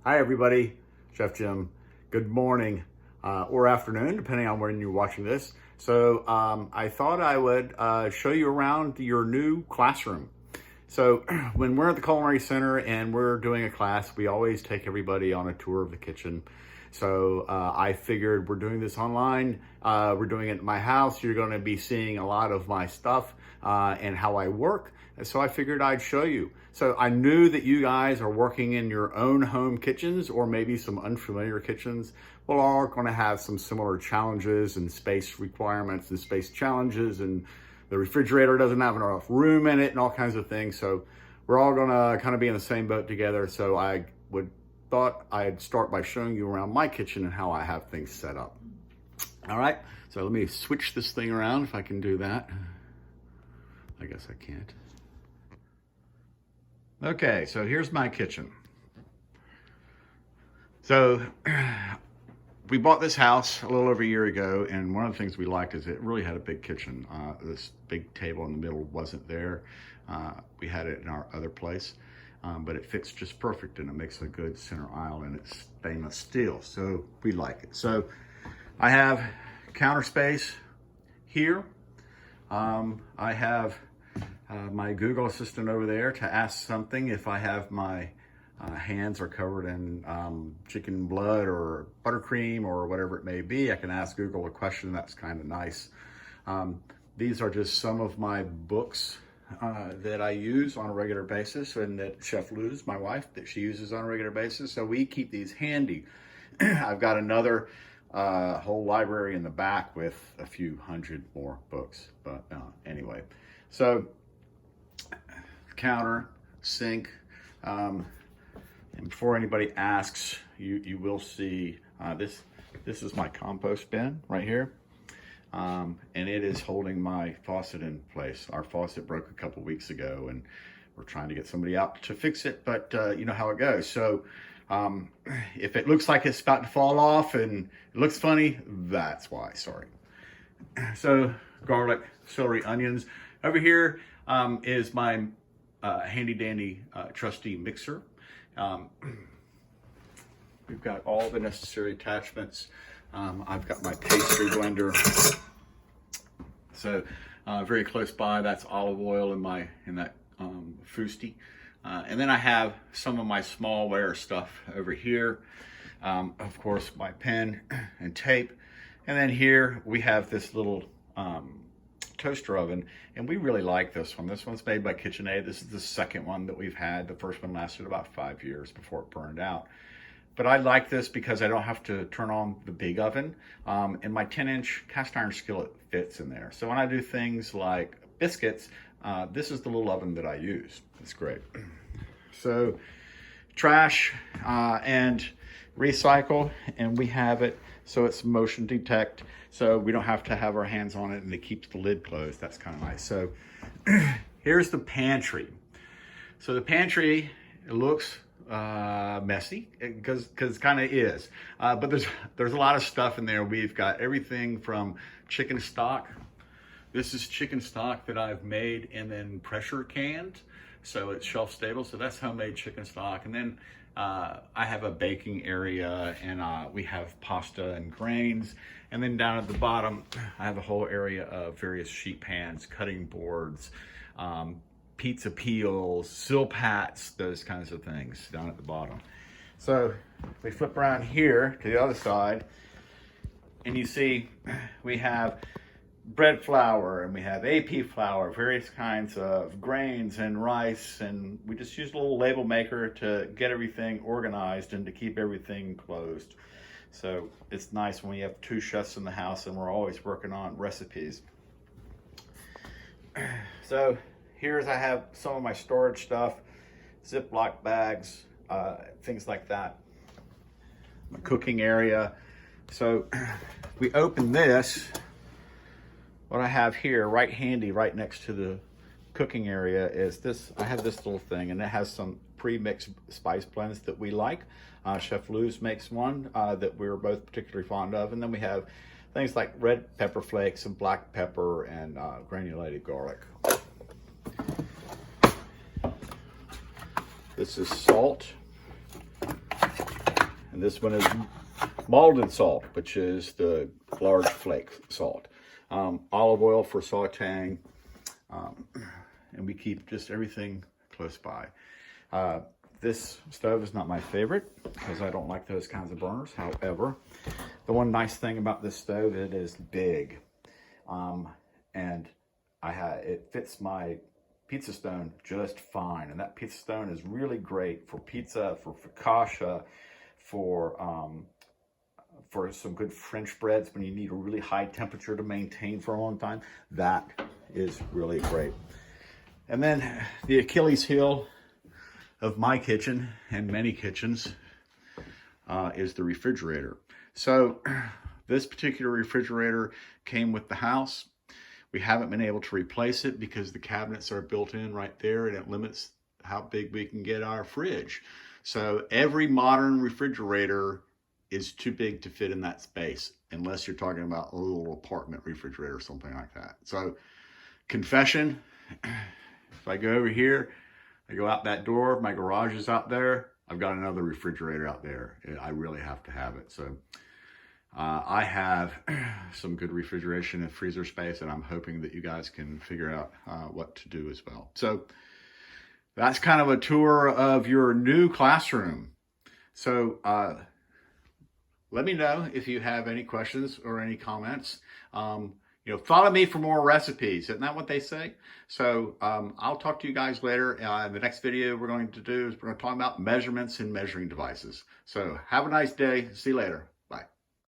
Hi everybody, Chef Jim. Good morning or afternoon, depending on when you're watching this. So I thought I would show you around your new classroom. So when we're at the Culinary Center and we're doing a class, we always take everybody on a tour of the kitchen. So I figured we're doing this online, we're doing it at my house, you're gonna be seeing a lot of my stuff and how I work. And so I figured I'd show you. So I knew that you guys are working in your own home kitchens or maybe some unfamiliar kitchens. We're all gonna have some similar challenges and space requirements and space challenges, and the refrigerator doesn't have enough room in it and all kinds of things. So we're all gonna kind of be in the same boat together. So I thought I'd start by showing you around my kitchen and how I have things set up. All right, so let me switch this thing around if I can do that. I guess I can't. Okay, so here's my kitchen. So we bought this house a little over a year ago, and one of the things we liked is it really had a big kitchen. This big table in the middle wasn't there. We had it in our other place, but it fits just perfect, and it makes a good center aisle, and it's stainless steel, so we like it. So I have counter space here. I have my Google Assistant over there to ask something if I have my hands are covered in chicken blood or buttercream or whatever it may be. I can ask Google a question. That's kind of nice. These are just some of my books that I use on a regular basis, and that Chef Luz, my wife, that she uses on a regular basis. So we keep these handy. I've got another whole library in the back with a few hundred more books. But anyway, so counter, sink, and before anybody asks, you will see this is my compost bin right here, and it is holding my faucet in place. Our faucet broke a couple weeks ago, and we're trying to get somebody out to fix it, but you know how it goes. So if it looks like it's about to fall off and it looks funny, that's why, sorry. So garlic, celery, onions. Over here is my handy dandy trusty mixer. We've got all the necessary attachments. I've got my pastry blender. So very close by, that's olive oil in that Fusti. And then I have some of my smallware stuff over here. Of course, my pen and tape. And then here we have this little toaster oven, and we really like this one. This one's made by KitchenAid. This is the second one that we've had. The first one lasted about 5 years before it burned out. But I like this because I don't have to turn on the big oven, and my 10-inch cast iron skillet fits in there. So when I do things like biscuits, this is the little oven that I use. It's great. So trash and recycle, and we have it so it's motion detect, so we don't have to have our hands on it, and it keeps the lid closed. That's kind of nice. So here's the pantry. So the pantry, it looks messy because it kind of is, but there's a lot of stuff in there. We've got everything from chicken stock. This is chicken stock that I've made and then pressure canned, so it's shelf stable. So that's homemade chicken stock. And then I have a baking area, and we have pasta and grains. And then down at the bottom, I have a whole area of various sheet pans, cutting boards, pizza peels, Silpats, those kinds of things down at the bottom. So we flip around here to the other side, and you see we have bread flour, and we have AP flour, various kinds of grains and rice, and we just use a little label maker to get everything organized and to keep everything closed. So it's nice when we have 2 chefs in the house and we're always working on recipes. So here's, I have some of my storage stuff, Ziploc bags, things like that. My cooking area. So we open this. What I have here, right handy, right next to the cooking area, is this. I have this little thing, and it has some pre-mixed spice blends that we like. Chef Luz makes one that we're both particularly fond of. And then we have things like red pepper flakes and black pepper and granulated garlic. This is salt. And this one is Maldon salt, which is the large flake salt. Olive oil for sauteing. And we keep just everything close by. This stove is not my favorite because I don't like those kinds of burners. However, the one nice thing about this stove, it is big. And it fits my pizza stone just fine. And that pizza stone is really great for pizza, for focaccia, for some good French breads when you need a really high temperature to maintain for a long time. That is really great. And then the Achilles heel of my kitchen and many kitchens is the refrigerator. So this particular refrigerator came with the house. We haven't been able to replace it because the cabinets are built in right there and it limits how big we can get our fridge. So every modern refrigerator is too big to fit in that space, unless you're talking about a little apartment refrigerator or something like that. So confession, if I go over here, I go out that door, my garage is out there, I've got another refrigerator out there. I really have to have it. So I have some good refrigeration and freezer space, and I'm hoping that you guys can figure out what to do as well. So that's kind of a tour of your new classroom. So let me know if you have any questions or any comments. Follow me for more recipes. Isn't that what they say? So I'll talk to you guys later. The next video we're going to do is we're going to talk about measurements and measuring devices. So have a nice day. See you later.